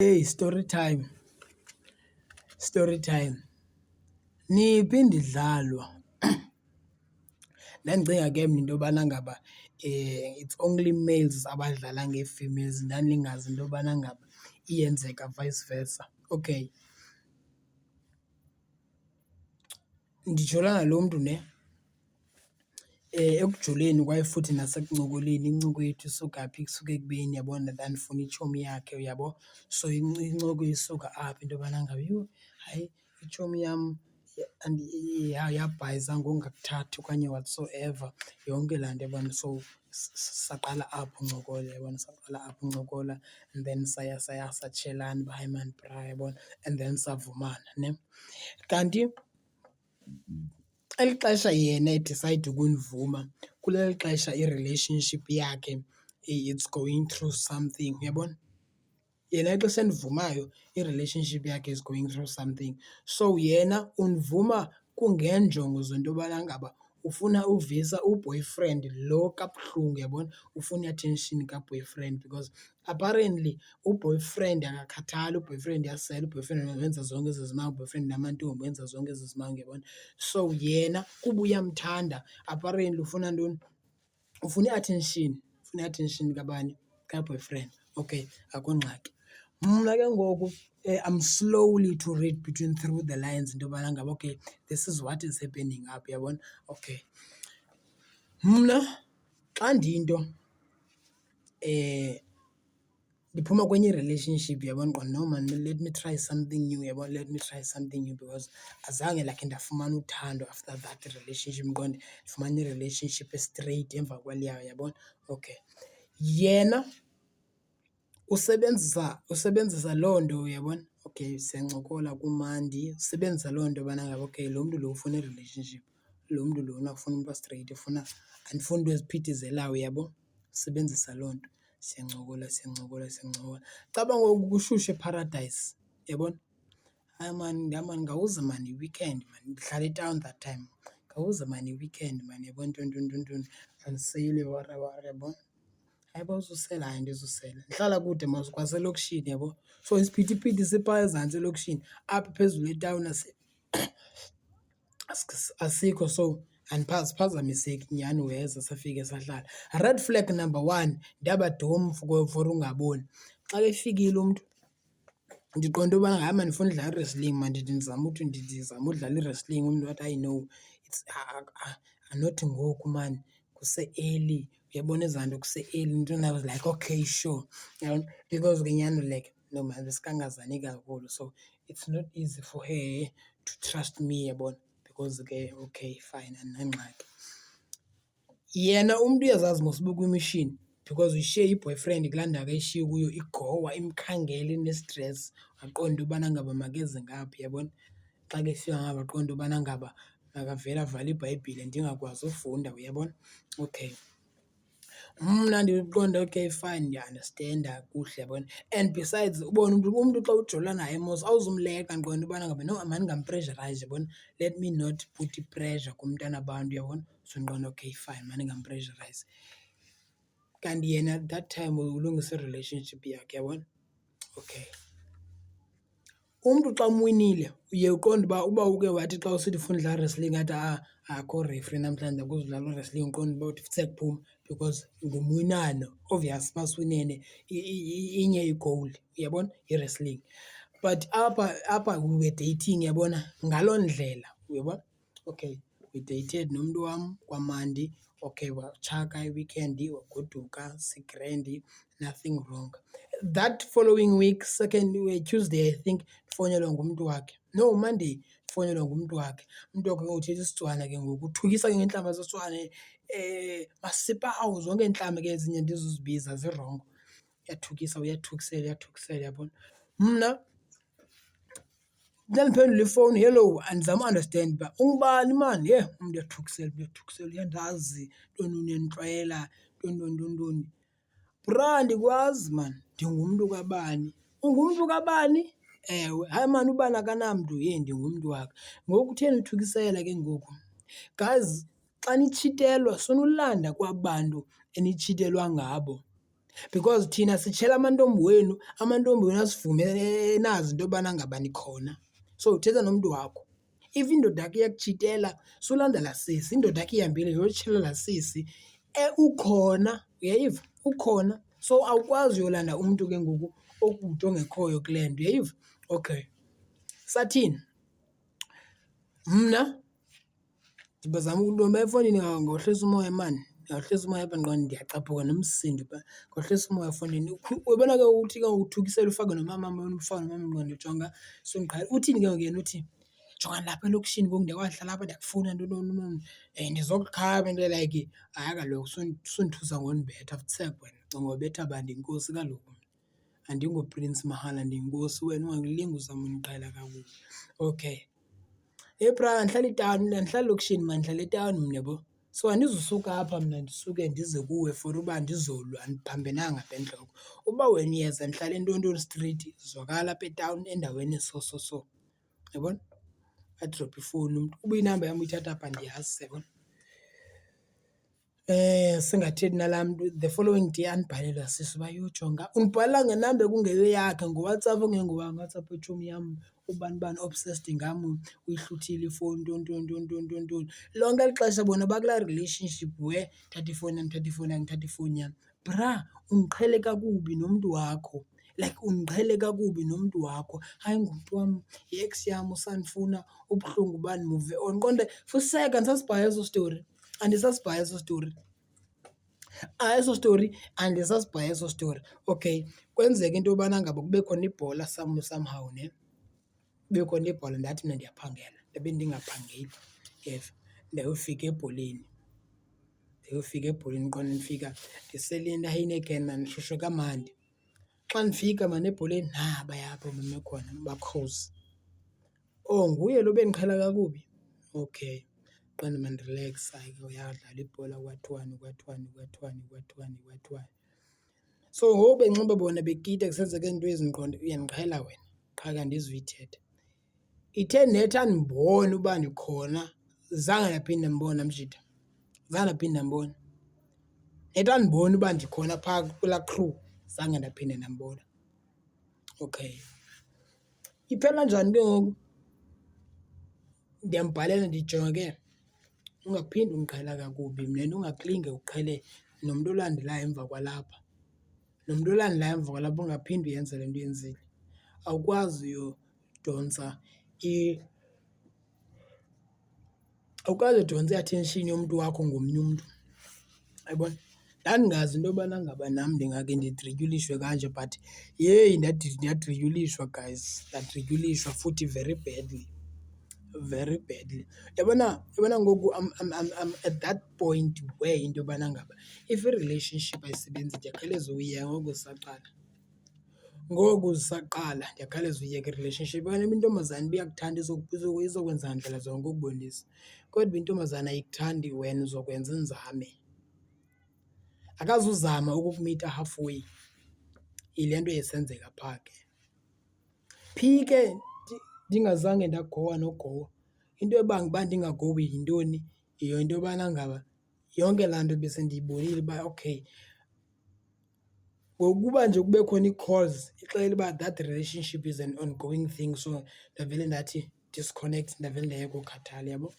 Hey, story time. Story time. Niphi indidlalwa. Ndandicinga ke mna into yobana ngaba it's only males abadlala ngee-females, ndandingazi into yobana ngaba iyenzeka vice versa. Okay, ndijolana nalo mntu ne ekujoleni kwaye futhi nasekuncokoleni incoko yethu isuka phi, isuka ekubeni yabona ndandifuna itshomi yakhe uyabo. So incoko isuka apho into yobana ngaba yho hayi itshomi yam yabhayiza ngongakuthathi okanye whatsoever, yonke laa nto yabona. So saqala apho uncokola yabona, saqala apho uncokola and then satshelana uba hayi maan bra yabona, and then savumana ne. Kanti eli xesha yena edisayida ukundivuma, kuleli xesha i-relationship yakhe it's going through something uyabona. Yena ixesha endivumayo i-relationship yakhe is going through something. So yena undivuma kungenjongo zento yobana ngaba ufuna uvisa uboyfriend lo kabuhlungu uyabona, ufuna i-attention kaboyfriend because apparently uboyfriend akakhathali, uboyfriend uyasela, uboyfriend wenza zonke ezi zimanga, uboyfriend namantombi wenza zonke ezi zimanga uyabona. So yena kuba uyamthanda apparently ufuna ntoni, ufuna i-attention, ufuna i-attention kabani, kaboyfriend. Okay, akungxaki. Mna ke ngoku I'm slowly to read between through the lines into yobana ngaba okay, this is what is happening up uyabona. Okay, mna xa ndinto ndiphuma kwenye i-relationship uyabona, ndiqonda no man let me try something new uyabona, let me try something new because azange lakhe ndafumana uthando after that relationship, ndiqonde ndifumane i-relationship e-straight emva kwaliya uyabona. Okay, yena usebenzisa loo nto uyabona. Okay, siyancokola kumandi, usebenzisa loo nto yobana ngaba okay lo mntu lo ufuna i-relationship, lo mntu lona ufuna umntu straight, andifuni into eziphithizelayo uyabo. Usebenzisa loo nto, siyancokola. Caba ngoku kushushu eParadise uyabona. Hayi maan ngawuza maan i-weekend maan, ndihlala etawuni that time. Ngawuza maan i-weekend maan yabona ntoni, andiseyile yabona. Hayi uba uzusela, hayi andizusela, ndihlala kude mos kwaselokishini yabo. So isiphithiphithi siphaa ezantsi elokishini, apha phezulu etawuni asikho. So asiphazamiseki nyhani weza safika sahlala. Red flag number one, ndabadom for ungaboni. Xa efikile umntu ndiqonda ubana hayi maan ndifuna udlala i-wrestling maan, ndizama udlala i-wrestling, umntu wathi hayi no it's anothi ngoku maan kuse-early uyabona, ezaa nto kuse-early. And I was like okay sure uyabona, because ke nyhani like no man besikangazani kakhulu, so it's not easy for her to trust me yabona, because ke okay fine andinangxaki. Yena umntu uyazazi mos uba kwimishini because uyishiye i-boyfriend kulaa ndawo ayishiye kuyo igowa, imkhangele, inestresi, waqonda into yobana ngaba makeze ngapha uyabona. Xa ke efika ngapha waqonda into yobana ngaba makavele avale iBhayibhile ndingakwazi ufunda uyabona. Okay, mna ndiqonda okay fine, ndiya-andastenda kuhle yabona. And besides ubone umntu xa ujola naye mos awuzumleqa, ndiqonda ubana ngaba no mandingampresharayizi yabona, let me not put i-pressure kumntana abantu uyabona. So ndiqonda okay fine mandingampresharayizi. Kanti yena at that time ulungisa i-relationship yakhe yabona. Okay, umntu xa umwinile uye uqonde uba uke wathi xa usithi ufuna udlala wrestling athi akho refri namhlanje akuzudlalwa wrestling, uqonda uba uthi kusephuma because ngumwinano. Obvious uba siwinene inye igowuli uyabona, i-wrestling. But apha we were dating yabona, ngaloo ndlela uyabona. Okay, we dated nomntu wam kwamandi. Okay, watshaka i-weekend, wagoduka sigrandi, nothing wrong. That following week, Tuesday I think, ndifowunelwa ngumntu wakhe. No, Monday ndifowunelwa ngumntu wakhe. Umntu wakhe ke ngoku uthetha isiTswana ke ngoku, uthukisa ke ngeentlamba zesiTswana. Masipawu, zonke iintlamba ke ezinye andizuzibiza zirongo. Uyathukisa, uyathukisela yabona. Mna ndandiphendula ifowuni, hello, andizama uandastenda uba ungubani maan. Umntu uyathukisela, uyandazi, ntoni uyanditrayela, ntoni. Bra andikwazi maan, ndingumntu kabani. Ungumntu kabani? Ewe. Hayi maan ubani akanamntu, ndingumntu wakhe. Ngoku kutheni uthukisela ke ngoku? Guys, xa nitshitelwa sunulanda kwaba bantu enitshitelwa ngabo. because thina sitshela amantombi wenu asivume nazi into yobana ngaba nikhona. So uthetha nomntu wakho. If indoda yakho iyakutshitela, sulandela sisi, indoda yakho ihambile yotshilela sisi, ukhona, uyayiva? Ukhona. So awukwazi uyolanda umntu ke ngoku okude ongekhoyo kule nto, uyayiva? Okay, sathini? Mna ndibazama ukuntomba efowunini ngohlisa umoya mani, ngohlisa umoya apha ngqondo, ndiyacaphuka nomsindo phaa, ngohlisa umoya efowunini. Uyabona ke uthi ke uthukisela ufake nomamam wena, ufake nomam ngqondo, jonga sundiqala. Uthini ke ngoku yena? Uthi jonga lapha elokishini ngoku ndiyakwahlala apha ndiyakufuna ntoni, ndizokukhaba into like. Hayi kaloku sundithusa ngondibetha, futhuseka wena. Cinga ubetha bani? Ndiyinkosi kaloku, andingoPrince Mahala, ndiyinkosi. Wena ungandilingi uzama undiqhela kakubi. Okay. Bra, ndihlala etawuni, andihlali elokishini mani, ndihlala etawuni mna yabo. So andizusuka apha mna ndisuke ndize kuwe for uba ndizolwa, andiphambenanga apha entloko. Uba wena uyeza ndihlala eNtontoni Street, zwakala apha etawuni endaweni so. Yabona? Adrophe ifowuni umntu. Uba inamba yam uyithatha apha ndiyazi, yabona? Singathethi nalaa mntu, the following day andibhalelwa sisi uba yho jonga, undibhalela ngenamba ekungeyo yakhe ngoWhatsApp okungengowam, WhatsApp wetshomi yam, ubani obsessed ngam, uyihluthile ifowuni, ntoni. Lonke eli xesha bona bakulaa relationship where thatha ifowuni yam. Bra, undiqhele kakubi nomntu wakho, like undiqhele kakubi nomntu wakho. Hayi, ngumntu wam, yi-ex yam, usandifuna, ubuhlungu uba ndimuve on. Qonde fuseka andisasibhaya eso story, andisasibhaya eso story. Andisasibhaya eso story. Okay, kwenzeka into yobana ngaba kube khona ibhola somehow ne, kube khona ibhola, ndathi mna ndiyaphangela, ndabe ndingaphangeli, yeva. Ndayofika ebholeni, qonda ndifika ndisele iHeineken mani, ndishushe kamandi. Xa ndifika mani ebholeni, nabaya apho beme khona bakhozi. Oh, nguye lo bendiqhela kakubi? Okay, qonda mandirilekshe ke, uyadlala ibhola kwa-2-1. So ngoku benxiba bona bekita kusenzeka izinto ezindiqonda, uyandiqhela wena, qha ke andizi uyithetha. Ithe nethi andibone uba ndikhona, zange ndaphinde ndambona mjita, zange ndaphinde ndambona. Nethi andibone uba ndikhona phaa kulaa crew, zange ndaphinde ndambona. Okay, iphela njani ke ngoku? Ndiyambhalela ndijonga ke, ungaphinde undiqhela kakubi mna, ungaklinge uqhele nomntu olandelayo emva kwalapha. Nomntu olandelayo emva kwalapha ungaphinde uyenze le nto uyenzile. Awukwazi uyodontsa i-attention yomntu wakho ngomnye umntu, uyayibona? Ndandingazi into yobana ngaba nam ndingake ndidrityulishwe kanje, but yeyi ndadrityulishwa guys, ndadrityulishwa futhi very badly. Uyabona ngoku I'm at that point where into yobana ngaba if i-relationship ayisebenzi ndiyakhawuleza uyiyeka ngoku zisaqala, ndiyakhawuleza uyiyeka i-relationship. Okanye uba intombazana ibiyakuthanda izokwenza ngandlela zonke ukubonisa, kodwa uba intombazana ayikuthandi wena uzokwenza inzame. Akazuzama ukukumitha halfway, yile nto yesenzeka phaa ke. Phi ke ndingazange ndagowa nogowa, into ebanga uba ndingagowi yintoni? Yinto yobana ngaba yonke laa nto besendiyibonile uba okay, ngokuba nje kube khona ii-calls ixelela uba that relationship is an ongoing thing, so ndavele ndathi disconnect, ndavele ndayeka ukhathala, yabo.